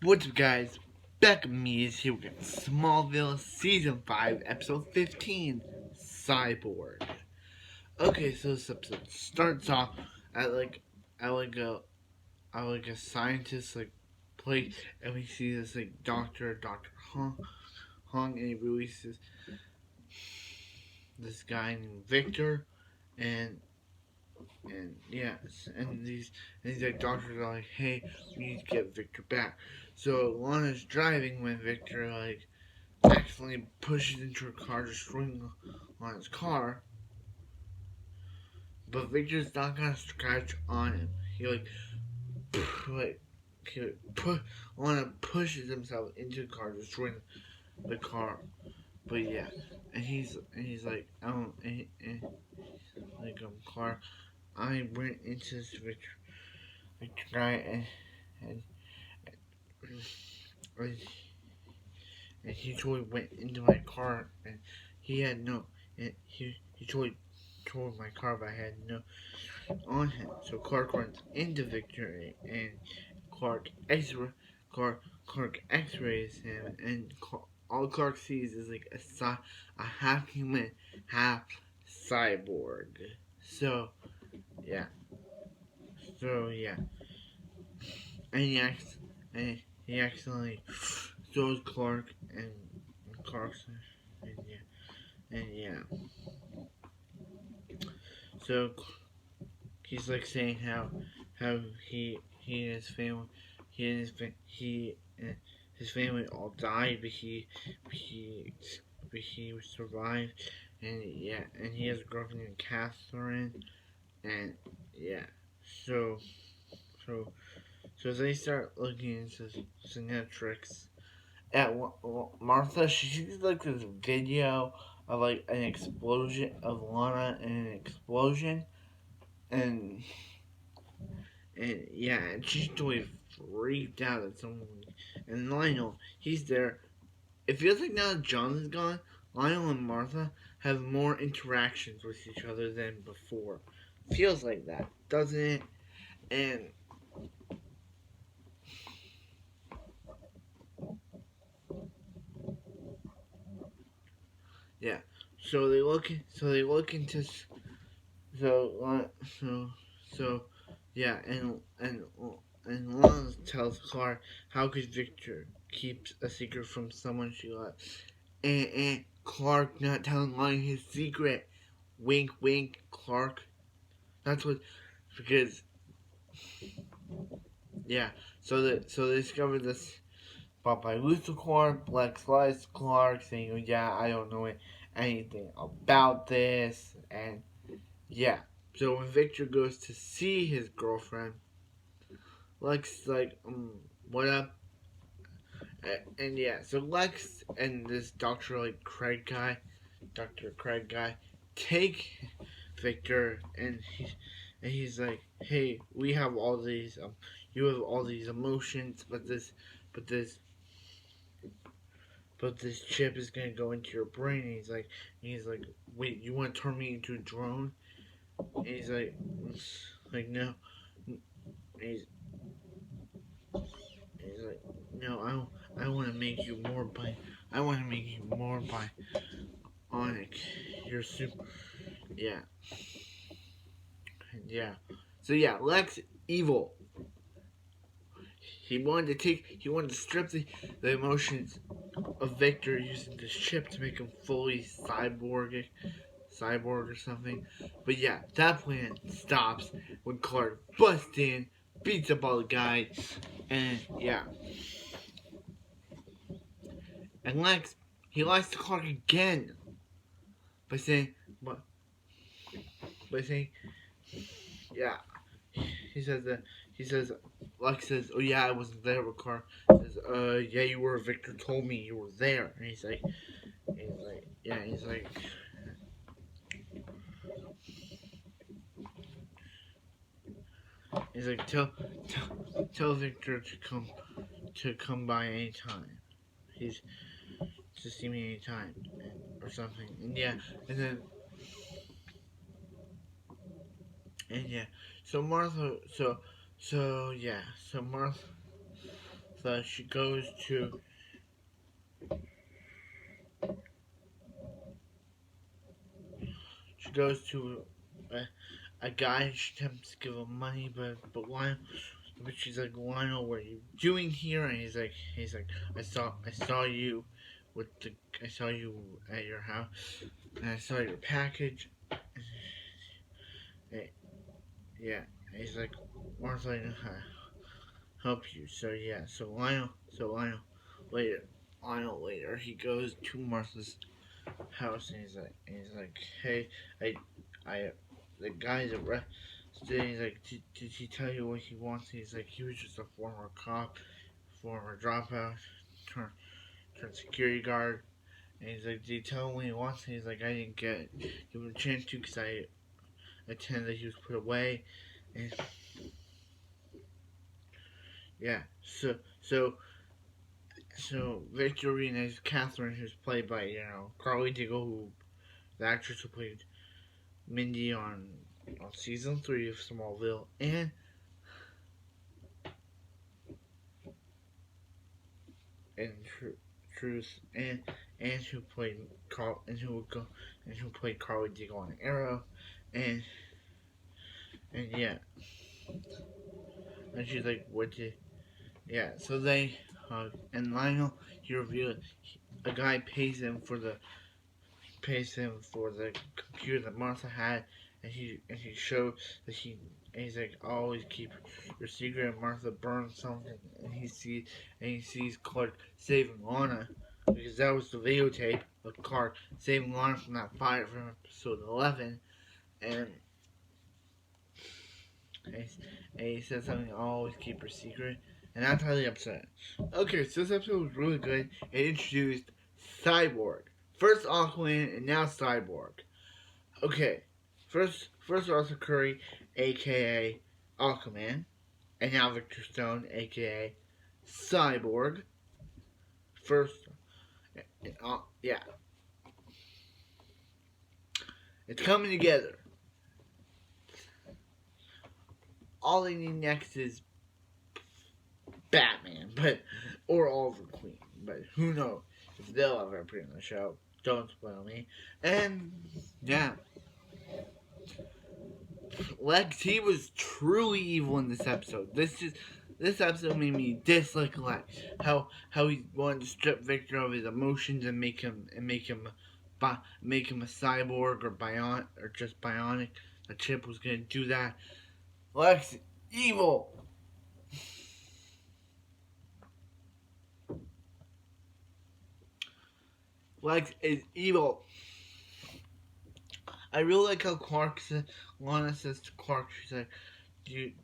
What's up, guys? Back with me is here with Smallville Season 5, Episode 15, Cyborg. Okay, so this episode starts off at at like a at a scientist place, and we see this Doctor Hong, and he releases this guy named Victor, and and these doctors are like, hey, we need to get Victor back. So Lana's driving when Victor accidentally pushes into her car, destroying Lana's car. But Victor's not gonna scratch on him. He like Lana pushes himself into the car, destroying the car. But yeah, and he's like, Clark, I went into this Victor guy and and, and he totally went into my car and he had no and he totally tore my car but I had no on him. So Clark runs into Victor and Clark X Clark Clark X-rays him and all Clark sees is like a half human, half cyborg. So yeah, so yeah, and and he accidentally throws Clark and Clark's and yeah. So he's like saying how he and his family he and his he and his family all died, he he survived, and yeah, and he has a girlfriend named Catherine, and yeah, so so so they start looking into Cinetrix at Martha. She sees like this video of like an explosion of Lana and an explosion, and yeah, and she's totally freaked out at someone. And Lionel, he's there. It feels like now that John is gone, Lionel and Martha have more interactions with each other than before. Feels like that, doesn't it? And yeah, so they look into so so yeah, and Lana tells Clark, how could Victor keep a secret from someone she loves? And Clark not telling Lana his secret. Wink, wink, Clark. That's what because yeah. So they discovered this bought by Luther Clark. Black Slice Clark saying, oh, yeah, I don't know anything about this, and yeah. So when Victor goes to see his girlfriend, Lex like, what up? And yeah, so Lex and this Doctor Craig guy, take Victor, and he's like, hey, we have all these, you have all these emotions, but this, but this chip is gonna go into your brain. And he's like, wait, you want to turn me into a drone? And he's like no. And he's like, no, I want to make you more I want to make you more bionic. You're super, yeah, yeah. So yeah, Lex evil. He wanted to strip the emotions of Victor using this chip to make him fully cyborg or something. But yeah, that plan stops when Clark busts in, beats up all the guys, and yeah. And Lex, he lies to Clark again by saying, but by saying, yeah. He says that he says Lex says, oh yeah, I wasn't there. But Clark says, yeah, you were. Victor told me you were there. And yeah, he's like, tell Victor to come by anytime. He's to see me anytime or something. And yeah, and then and yeah. So Martha, so yeah, so Martha, So she goes to a guy. She attempts to give him money, but she's like, Lionel, what are you doing here? And he's like, I saw you with the I saw you at your house, and I saw your package. And, yeah, and he's like, Martha, I know how to help you. Later, Lionel later, he goes to Martha's house, and he's like, hey, I the guy's arrested. He's like, did he tell you what he wants? He's like, he was just a former cop, former dropout, turned security guard. And he's like, did he tell him what he wants? And he's like, I didn't give him a chance to because I attended that he was put away. And yeah, so Victorina is Catherine, who's played by Carly Diggle, the actress who played Mindy on season 3 of Smallville, and Truth, and who played Carl, and who played Carly Diggle on Arrow, and yeah, and she's like, what did yeah? So they hug, and Lionel, he revealed a guy pays him for the computer that Martha had, and he showed that he's like, always keep your secret. And Martha burns something, and he sees Clark saving Lana, because that was the videotape of Clark saving Lana from that fire from episode 11, and he said something, always keep your secret, and that's how the episode. Okay, so this episode was really good. It introduced Cyborg. First Aquaman and now Cyborg. Okay, first Arthur Curry, aka Aquaman, and now Victor Stone, aka Cyborg. First, yeah, it's coming together. All they need next is Batman, or Oliver Queen, but who knows if they'll ever appear in the show. Don't spoil me. And yeah, Lex, he was truly evil in this episode. This episode made me dislike Lex. How he wanted to strip Victor of his emotions and make him a cyborg or just bionic. The chip was gonna do that. Lex, evil. Lex is evil. I really like how Lana says to Clark, she's like, she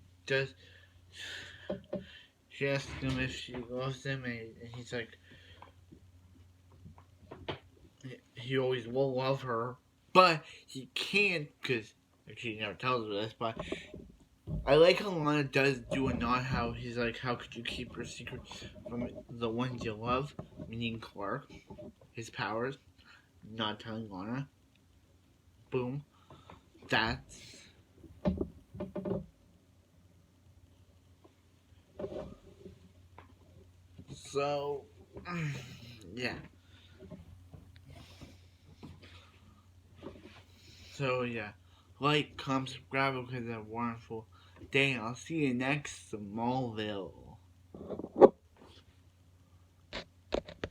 asks him if she loves him, and he's like, he always will love her, but he can't, because she never tells her this, but I like how Lana does do a nod, how he's like, how could you keep your secret from the ones you love, meaning Clark, his powers, not telling Lana. Boom. That's so yeah. So yeah. Like, comment, subscribe because have a wonderful day. I'll see you next Smallville.